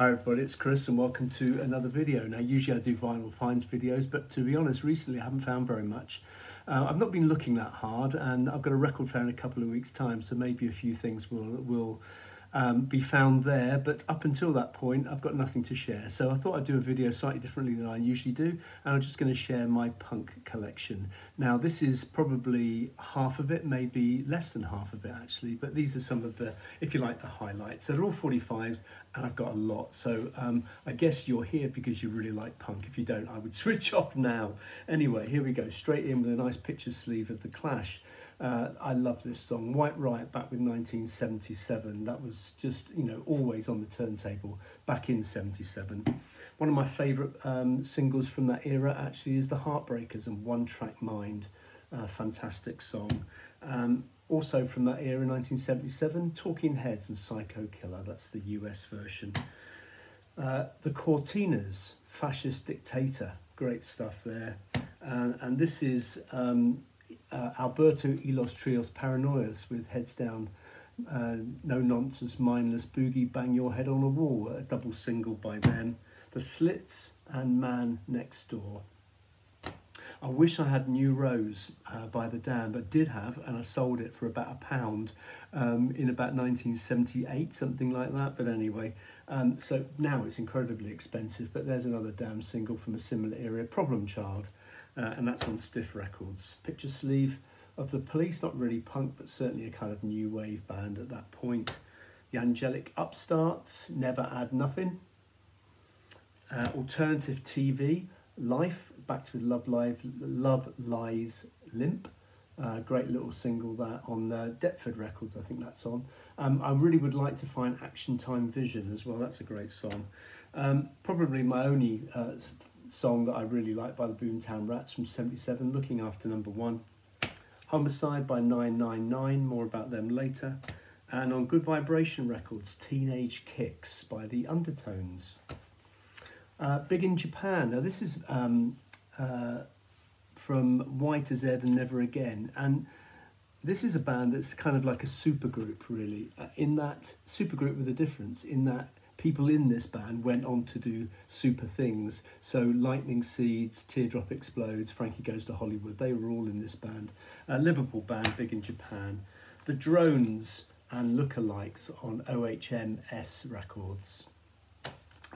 Hi everybody, it's Chris and welcome to another video. Now usually I do vinyl finds videos, but to be honest recently I haven't found very much. I've not been looking that hard and I've got a record fair in a couple of weeks time, so maybe a few things will be found there, but up until that point I've got nothing to share. So I thought I'd do a video slightly differently than I usually do, and I'm just going to share my punk collection. Now this is probably half of it, maybe less than half of it actually, but these are some of the, if you like, the highlights. So they're all 45s and I've got a lot. So I guess you're here because you really like punk. If you don't, I would switch off now. Anyway, here we go, straight in with a nice picture sleeve of The Clash. I love this song, White Riot, back with 1977. That was just, you know, always on the turntable back in 77. One of my favourite singles from that era actually is The Heartbreakers and One Track Mind. Fantastic song. Also from that era, 1977, Talking Heads and Psycho Killer. That's the US version. The Cortinas, Fascist Dictator. Great stuff there. And this is Alberto y los Trios Paranoias with Heads Down, No Nonsense, Mindless Boogie, Bang Your Head on a Wall, a double single by them. The Slits and Man Next Door. I wish I had New Rose by The Dam, but did have, and I sold it for about £1 in about 1978, something like that. But anyway, so now it's incredibly expensive, but there's another Dam single from a similar era, Problem Child. And that's on Stiff Records. Picture sleeve of The Police, not really punk, but certainly a kind of new wave band at that point. The Angelic Upstarts, Never Add Nothing. Alternative TV, Life, backed with Love Lies Limp. Great little single that on Deptford Records, I think that's on. I really would like to find Action Time Vision as well, that's a great song. Probably my only song that I really like by the Boomtown Rats from 77, Looking After Number 1. Homicide by 999, more about them later. And on Good Vibration Records, Teenage Kicks by the Undertones. Big in Japan, now this is from White as Ed and Never Again, and this is a band that's kind of like a supergroup really, in that supergroup with a difference, in that people in this band went on to do super things. So Lightning Seeds, Teardrop Explodes, Frankie Goes to Hollywood, they were all in this band. Liverpool band, big in Japan. The Drones and Lookalikes on OHMS Records.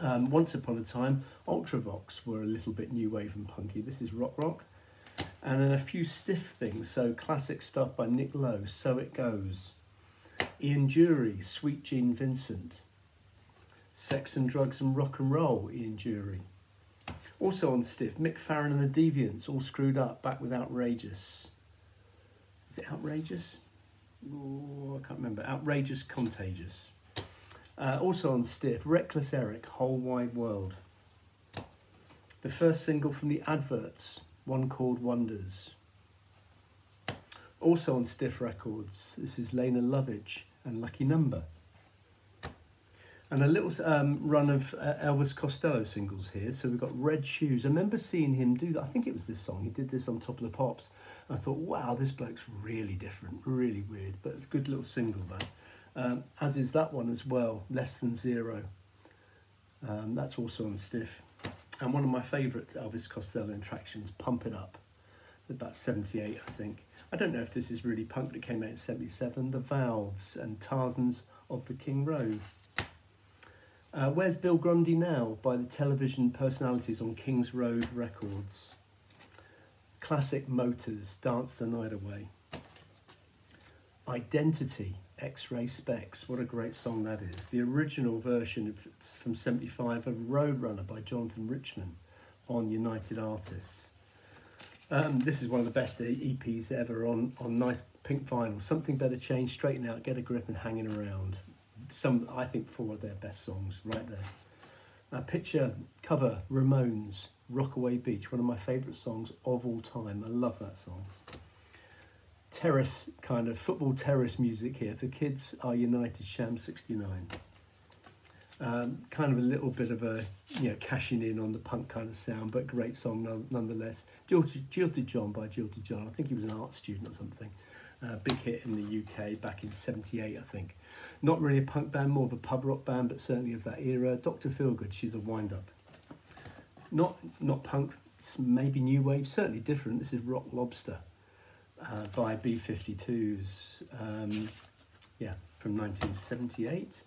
Once upon a time, Ultravox were a little bit new wave and punky. This is rock. And then a few stiff things, so classic stuff by Nick Lowe, So It Goes. Ian Dury, Sweet Gene Vincent. Sex and Drugs and Rock and Roll, Ian Dury. Also on Stiff, Mick Farron and the Deviants, All Screwed Up, back with Outrageous. Is it Outrageous? Oh, I can't remember. Outrageous Contagious. Also on Stiff, Reckless Eric, Whole Wide World. The first single from the Adverts, one called Wonders. Also on Stiff Records, this is Lena Lovitch and Lucky Number. And a little run of Elvis Costello singles here. So we've got Red Shoes. I remember seeing him do that. I think it was this song. He did this on Top of the Pops. I thought, wow, this bloke's really different, really weird, but a good little single though. As is that one as well, Less Than Zero. That's also on Stiff. And one of my favourite Elvis Costello attractions, Pump It Up, about 78, I think. I don't know if this is really punk, but it came out in 77. The Valves and Tarzans of the King Road. Where's Bill Grundy Now by the Television Personalities on Kings Road Records. Classic Motors, Dance the Night Away. Identity, X-Ray Specs, what a great song that is. The original version from 75 of Roadrunner by Jonathan Richman on United Artists. This is one of the best EPs ever on nice pink vinyl. Something Better Change, Straighten Out, Get a Grip and Hanging Around. I think 4 of their best songs right there. Picture cover, Ramones, Rockaway Beach, one of my favourite songs of all time. I love that song. Terrace, kind of football terrace music here. The Kids Are United, Sham 69. Kind of a little bit of a, you know, cashing in on the punk kind of sound, but great song nonetheless. Jilted John by Jilted John. I think he was an art student or something. Big hit in the UK back in '78, I think. Not really a punk band, more of a pub rock band, but certainly of that era. Dr. Feelgood, she's a wind-up. Not punk, maybe new wave, certainly different. This is Rock Lobster via B-52s, from 1978.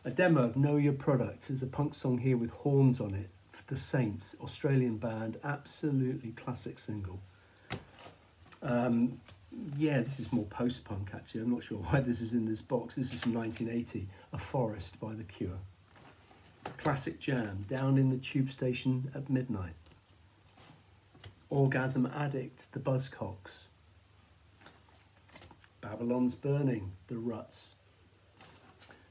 A demo of Know Your Product. There's a punk song here with horns on it. The Saints, Australian band, absolutely classic single. This is more post-punk actually. I'm not sure why this is in this box. This is from 1980, A Forest by The Cure. Classic jam, Down in the Tube Station at Midnight. Orgasm Addict, The Buzzcocks. Babylon's Burning, The Ruts.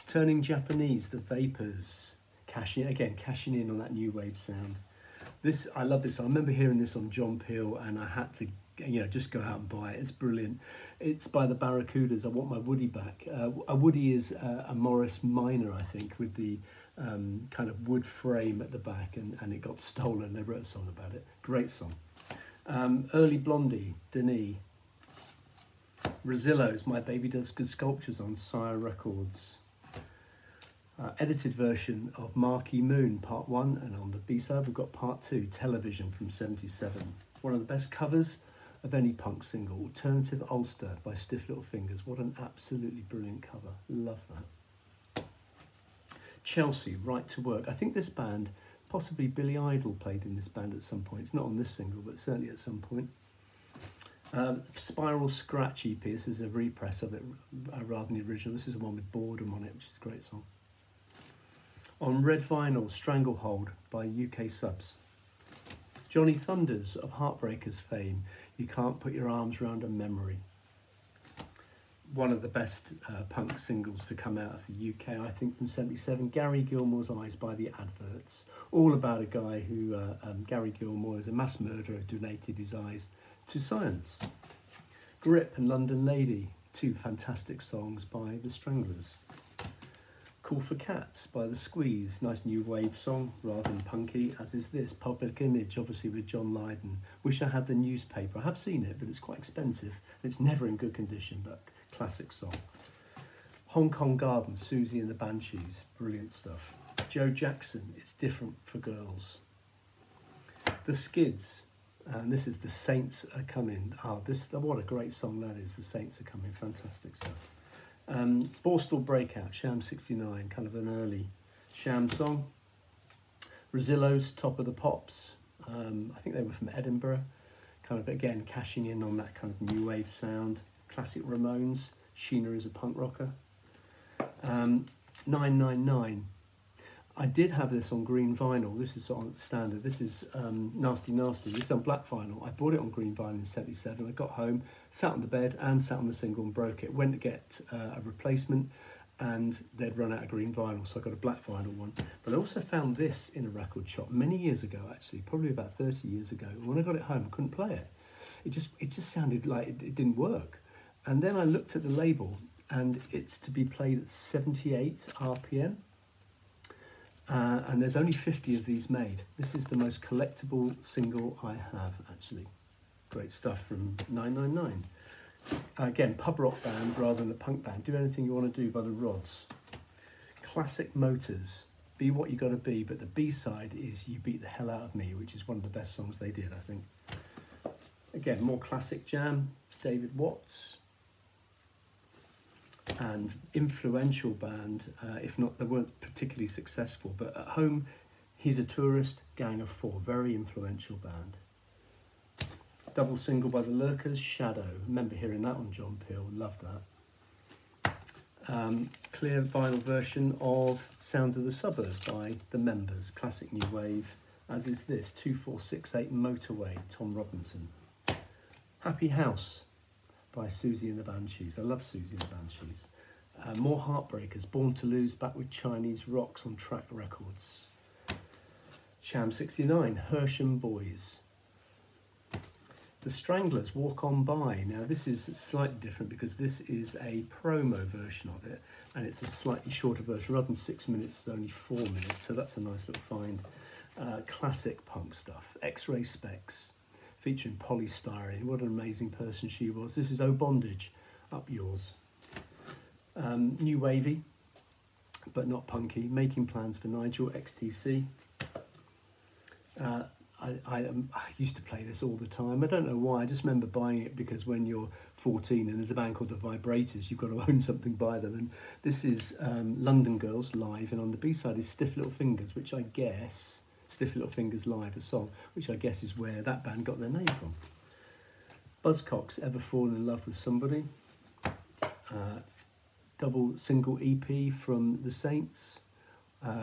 Turning Japanese, The Vapors. Cashing in on that new wave sound. I love this. I remember hearing this on John Peel, and I had to, just go out and buy it. It's brilliant. It's by the Barracudas. I Want My Woody Back. A Woody is a Morris Minor, I think, with the kind of wood frame at the back, and it got stolen. They wrote a song about it. Great song. Early Blondie, Denis. Rosillo's My Baby Does Good Sculptures on Sire Records. Edited version of Marquee Moon, Part 1, and on the B-side we've got Part 2, Television from '77. One of the best covers of any punk single, Alternative Ulster by Stiff Little Fingers. What an absolutely brilliant cover. Love that. Chelsea, Right to Work. I think this band, possibly Billy Idol played in this band at some point. It's not on this single, but certainly at some point. Spiral Scratch EP. This is a repress of it rather than the original. This is the one with Boredom on it, which is a great song. On red vinyl, Stranglehold by UK Subs. Johnny Thunders of Heartbreakers fame, You Can't Put Your Arms Round a Memory. One of the best punk singles to come out of the UK, I think, from '77. Gary Gilmore's Eyes by the Adverts. All about a guy who, Gary Gilmore, is a mass murderer, donated his eyes to science. Grip and London Lady, two fantastic songs by the Stranglers. Call for Cats by The Squeeze, nice new wave song rather than punky, as is this. Public Image, obviously with John Lydon. Wish I Had the Newspaper. I have seen it, but it's quite expensive. It's never in good condition, but classic song. Hong Kong Garden, Susie and the Banshees, brilliant stuff. Joe Jackson, It's Different for Girls. The Skids, and this is The Saints Are Coming. What a great song that is, The Saints Are Coming, fantastic stuff. Borstal Breakout, Sham 69, kind of an early Sham song. Rosillo's Top of the Pops, I think they were from Edinburgh, kind of again cashing in on that kind of new wave sound. Classic Ramones, Sheena is a Punk Rocker. 999, I did have this on green vinyl. This is on standard. This is Nasty Nasty. This is on black vinyl. I bought it on green vinyl in '77. I got home, sat on the bed and sat on the single and broke it. Went to get a replacement and they'd run out of green vinyl, so I got a black vinyl one. But I also found this in a record shop many years ago, actually, probably about 30 years ago. When I got it home, I couldn't play it. It just sounded like it didn't work. And then I looked at the label and it's to be played at 78 RPM. And there's only 50 of these made. This is the most collectible single I have, actually. Great stuff from 999. Again, pub rock band rather than a punk band. Do Anything You Want to Do by the Rods. Classic Motors, Be What You Gotta Be, but the B-side is You Beat the Hell Out of Me, which is one of the best songs they did, I think. Again, more classic jam, David Watts. And influential band, if not, they weren't particularly successful, but at home, He's a Tourist, Gang of Four, very influential band. Double single by the Lurkers, Shadow. Remember hearing that on John Peel, love that. Clear vinyl version of Sounds of the Suburbs by The Members, classic new wave, as is this, 2468 Motorway, Tom Robinson. Happy House by Susie and the Banshees. I love Susie and the Banshees. More Heartbreakers, Born to Lose, back with Chinese Rocks on Track Records. Sham 69, Hersham Boys. The Stranglers, Walk On By. Now this is slightly different because this is a promo version of it and it's a slightly shorter version. Rather than 6 minutes, it's only 4 minutes, so that's a nice little find. Classic punk stuff. X-Ray Specs, featuring Polly Styrene. What an amazing person she was. This is Oh Bondage, up yours. New wavy, but not punky. Making Plans for Nigel, XTC. I used to play this all the time. I don't know why. I just remember buying it because when you're 14 and there's a band called the Vibrators, you've got to own something by them. And this is London Girls live, and on the B-side is Stiff Little Fingers, which I guess, Stiff Little Fingers live, a song, which I guess is where that band got their name from. Buzzcocks, Ever Fallen in Love with Somebody. Double single EP from The Saints.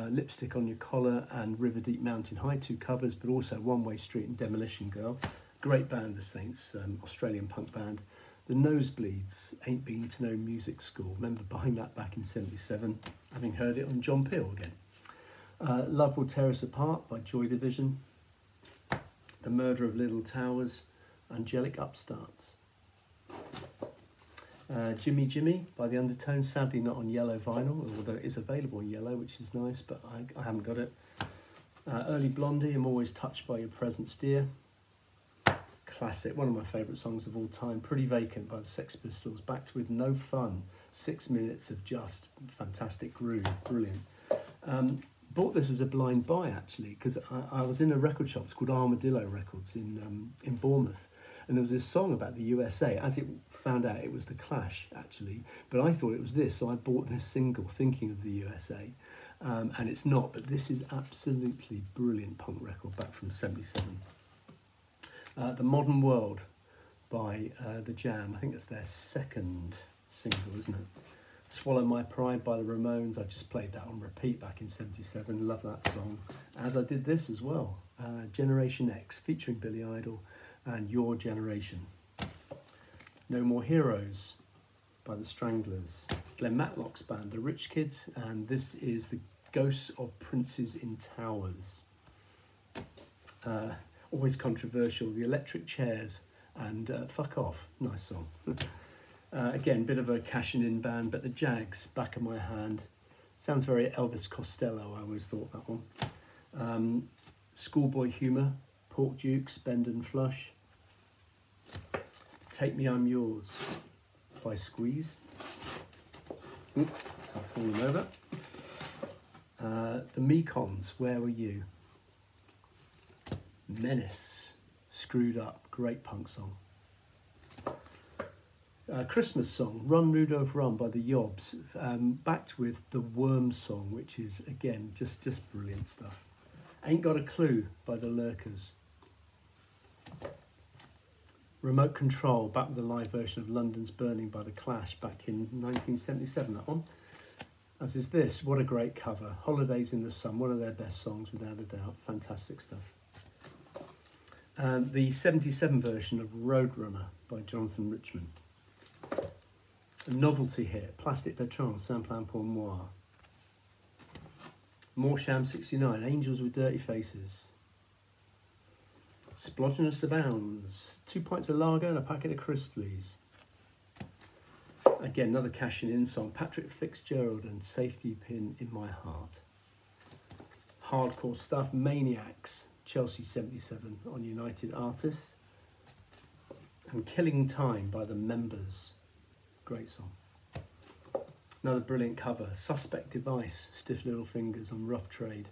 Lipstick on Your Collar and River Deep Mountain High, 2 covers, but also One Way Street and Demolition Girl. Great band, The Saints, Australian punk band. The Nosebleeds, Ain't Been to No Music School. Remember buying that back in '77, having heard it on John Peel again. Love Will Tear Us Apart by Joy Division. The Murder of Little Towers, Angelic Upstarts. Jimmy Jimmy by The Undertones, sadly not on yellow vinyl, although it is available in yellow, which is nice, but I haven't got it. Early Blondie, I'm Always Touched by Your Presence, Dear. Classic, one of my favourite songs of all time, Pretty Vacant by the Sex Pistols, backed with No Fun, 6 minutes of just fantastic groove, brilliant. Bought this as a blind buy actually, because I was in a record shop, it's called Armadillo Records in Bournemouth. And there was this song about the USA. As it found out, it was The Clash, actually. But I thought it was this, so I bought this single thinking of the USA. And it's not, but this is absolutely brilliant punk record back from '77. The Modern World by The Jam. I think it's their second single, isn't it? Swallow My Pride by the Ramones. I just played that on repeat back in '77. Love that song. As I did this as well. Generation X, featuring Billy Idol. And Your Generation. No More Heroes by the Stranglers. Glenn Matlock's band, The Rich Kids, and this is The Ghosts of Princes in Towers. Always controversial, The Electric Chairs, and Fuck Off, nice song. Again, bit of a cashing-in band, but the Jags, Back of My Hand. Sounds very Elvis Costello, I always thought that one. Schoolboy Humour, Pork Dukes, Bend and Flush. Take Me, I'm Yours by Squeeze. Oops, I've fallen over. The Mekons, Where Were You? Menace, Screwed Up, great punk song. Christmas song, Run Rudolph Run by the Yobs, backed with the Worms song, which is again just brilliant stuff. Ain't Got a Clue by the Lurkers. Remote Control, back with the live version of London's Burning by The Clash back in 1977, that one. As is this, what a great cover. Holidays in the Sun, one of their best songs without a doubt, fantastic stuff. And the '77 version of Roadrunner by Jonathan Richman. A novelty hit, Plastic Bertrand, Saint-Plan pour Moi. Morsham 69, Angels with Dirty Faces. Splodginus Abounds, 2 pints of lager and a packet of crisps, please. Again, another cashing in song, Patrick Fitzgerald and Safety Pin in My Heart. Hardcore stuff, Maniacs, Chelsea 77 on United Artists. And Killing Time by the Members, great song. Another brilliant cover, Suspect Device, Stiff Little Fingers on Rough Trade.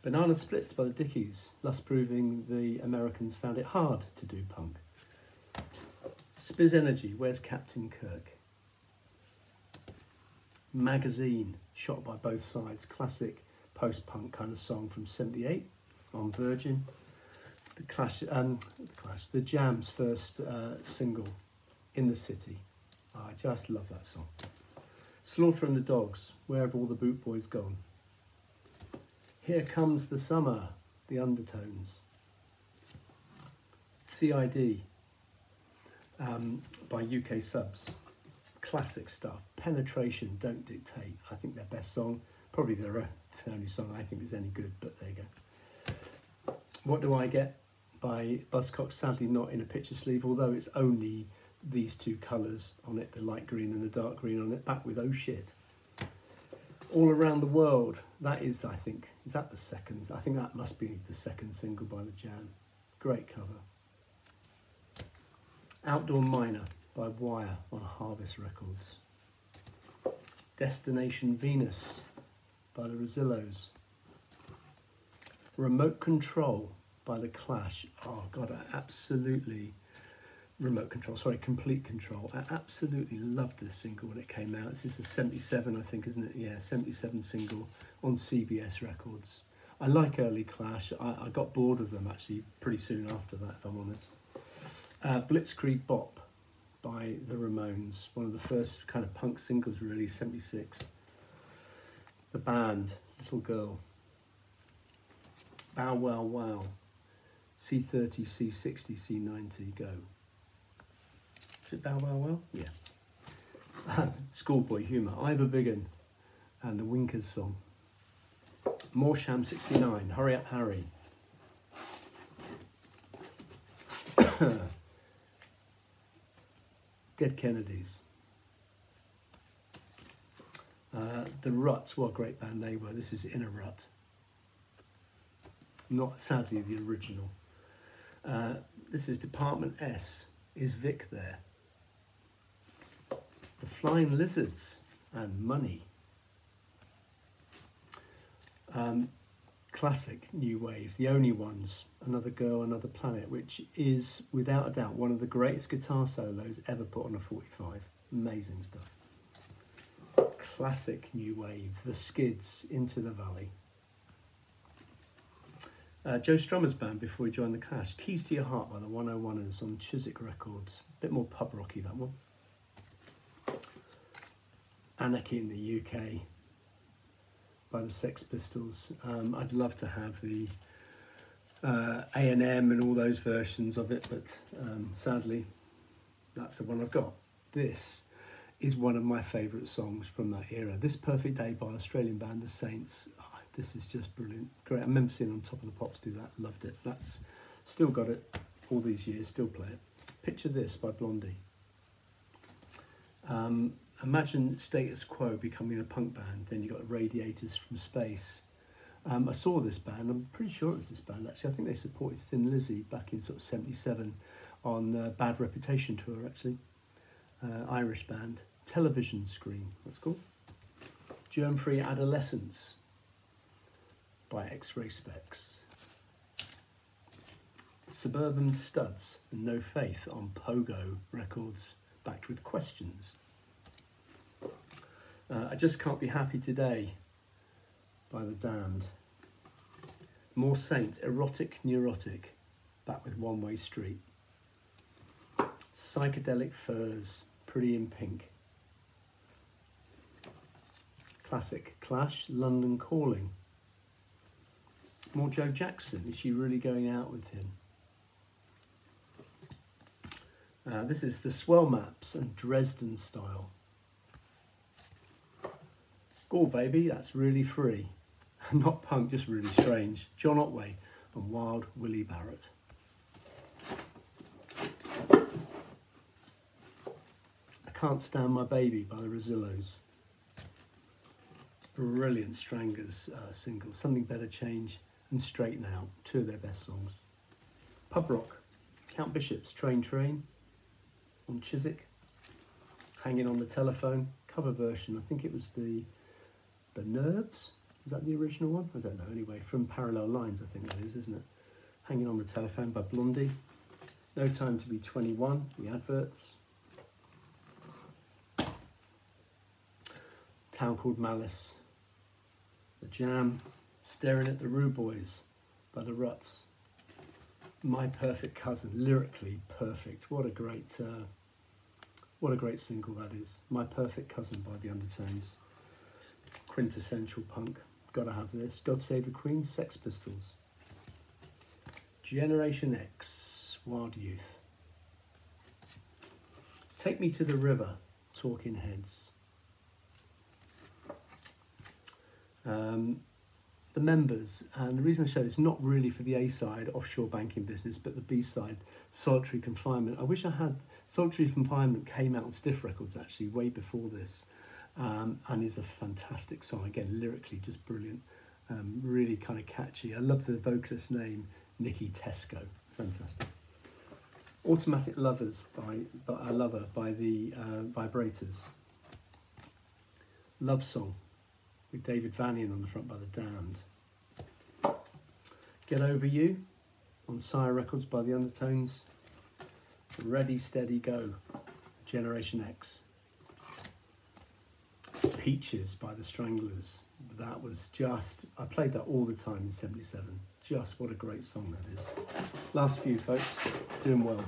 Banana Splits by the Dickies, thus proving the Americans found it hard to do punk. Spiz Energy, Where's Captain Kirk? Magazine, Shot by Both Sides, classic post-punk kind of song from '78 on Virgin. The Jam's first single, In the City. I just love that song. Slaughter and the Dogs, Where Have All the Boot Boys Gone? Here Comes the Summer, The Undertones. CID by UK Subs. Classic stuff. Penetration, Don't Dictate. I think their best song. Probably the only song I think is any good, but there you go. What Do I Get by Buzzcocks, sadly not in a picture sleeve, although it's only these two colours on it, the light green and the dark green on it, back with Oh Shit. All Around the World, that is, I think, is that the second? I think that must be the second single by the Jam. Great cover. Outdoor Miner, by Wire on Harvest Records. Destination Venus by the Rosillos. Remote Control by The Clash. Oh God, I absolutely... Complete Control. I absolutely loved this single when it came out. This is a 77, I think, isn't it? Yeah, 77 single on CBS Records. I like early Clash. I got bored of them actually pretty soon after that, if I'm honest. Blitzkrieg Bop by the Ramones, one of the first kind of punk singles really, 76. The Band, Little Girl. Bow Wow Wow, C30, C60, C90, Go. Is it Bow Wow Wow? Yeah. Schoolboy Humour, Ivor Biggin and the Winkers song. Morsham 69, Hurry Up Harry. Dead Kennedys. The Ruts, what a great band they were. This is In a Rut. Not sadly the original. This is Department S. Is Vic there? The Flying Lizards and Money. Classic new wave, The Only Ones, Another Girl, Another Planet, which is without a doubt one of the greatest guitar solos ever put on a 45. Amazing stuff. Classic new wave, The Skids, Into the Valley. Joe Strummer's band before he joined the Clash, Keys to Your Heart by the 101ers on Chiswick Records. A bit more pub rocky, that one. Anarchy in the UK by the Sex Pistols. I'd love to have the A&M and all those versions of it, but sadly that's the one I've got. This is one of my favourite songs from that era. This Perfect Day by Australian band The Saints. Oh, this is just brilliant. Great. I remember seeing On Top of the Pops do that. Loved it. That's still got it all these years, still play it. Picture This by Blondie. Imagine Status Quo becoming a punk band. Then you got Radiators from Space. I saw this band. I'm pretty sure it was this band actually. I think they supported Thin Lizzy back in sort of 77 on Bad Reputation tour actually. Irish band. Television Screen. That's cool. Germ Free Adolescence by X-Ray Specs. Suburban Studs and No Faith on Pogo Records, backed with Questions. I Just Can't Be Happy Today by The Damned. More Saint, Erotic Neurotic, back with One Way Street. Psychedelic Furs, Pretty in Pink. Classic Clash, London Calling. More Joe Jackson, Is She Really Going Out With Him? This is the Swell Maps and Dresden Style. Gore Baby, That's Really Free. Not punk, just really strange. John Otway and Wild Willie Barrett. I Can't Stand My Baby by the Rosillos. Brilliant Strangers single. Something Better Change and Straighten Out, two of their best songs. Pub rock. Count Bishop's Train on Chiswick. Hanging on the Telephone, cover version. I think it was the Nerves. Is that the original one? I don't know. Anyway, from Parallel Lines, I think that is, isn't it? Hanging on the Telephone by Blondie. No Time to Be 21, the Adverts. Town Called Malice. The Jam. Staring at the Rue Boys by the Ruts. My Perfect Cousin, lyrically perfect. What a great single that is. My Perfect Cousin by the Undertones. Quintessential punk. Gotta have this. God Save the Queen, Sex Pistols. Generation X, Wild Youth. Take Me to the River, Talking Heads. The Members, and the reason I show this, not really for the A-side, Offshore Banking Business, but the B-side, Solitary Confinement. I wish I had, Solitary Confinement came out on Stiff Records actually, way before this, and is a fantastic song, again, lyrically just brilliant, really kind of catchy. I love the vocalist name, Nikki Tesco, fantastic. Automatic Lovers by Lover by the Vibrators. Love Song with David Vanian on the front by The Damned. Get Over You on Sire Records by The Undertones. Ready, Steady, Go, Generation X. Peaches by The Stranglers. That was just, I played that all the time in 77. Just what a great song that is. Last few, folks, doing well.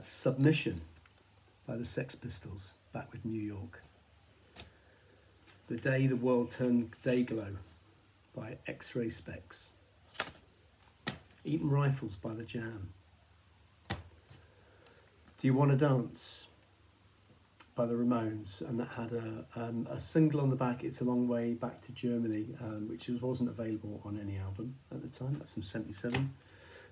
Submission by the Sex Pistols, back with New York. The Day the World Turned Dayglow by X-Ray Specs. Eaton Rifles by The Jam. Do You Wanna Dance by the Ramones, and that had a single on the back, It's a Long Way Back to Germany, which wasn't available on any album at the time. That's from 77.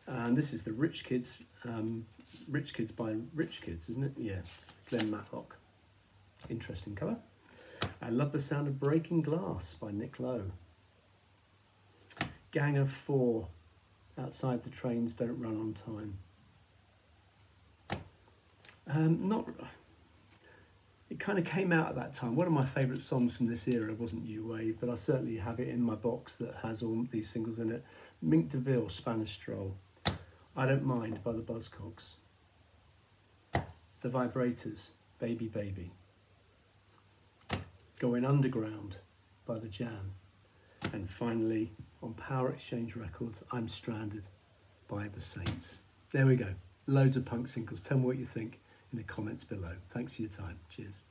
And this is the Rich Kids by Rich Kids, isn't it? Yeah, Glenn Matlock. Interesting colour. I Love the Sound of Breaking Glass by Nick Lowe. Gang of Four, Outside the Trains Don't Run on Time. It kind of came out at that time. One of my favourite songs from this era wasn't New Wave, but I certainly have it in my box that has all these singles in it. Mink DeVille, Spanish Stroll. I Don't Mind by the Buzzcocks. The Vibrators, Baby Baby. Going Underground by The Jam. And finally, on Power Exchange Records, I'm Stranded by The Saints. There we go. Loads of punk singles. Tell me what you think in the comments below. Thanks for your time. Cheers.